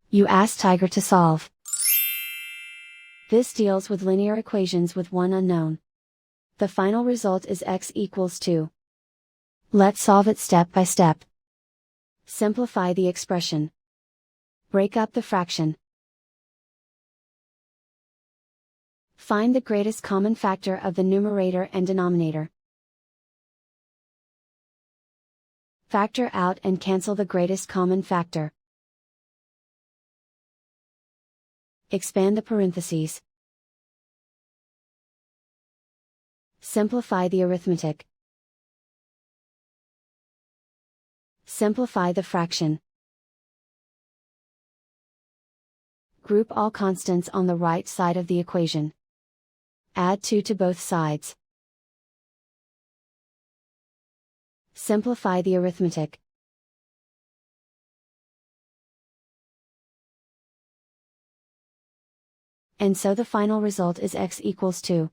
You ask Tiger to solve. This deals with linear equations with one unknown. The final result is x equals 2. Let's solve it step by step. Simplify the expression. Break up the fraction. Find the greatest common factor of the numerator and denominator. Factor out and cancel the greatest common factor. Expand the parentheses. Simplify the arithmetic. Simplify the fraction. Group all constants on the right side of the equation. Add 2 to both sides. Simplify the arithmetic. And so the final result is x equals 2.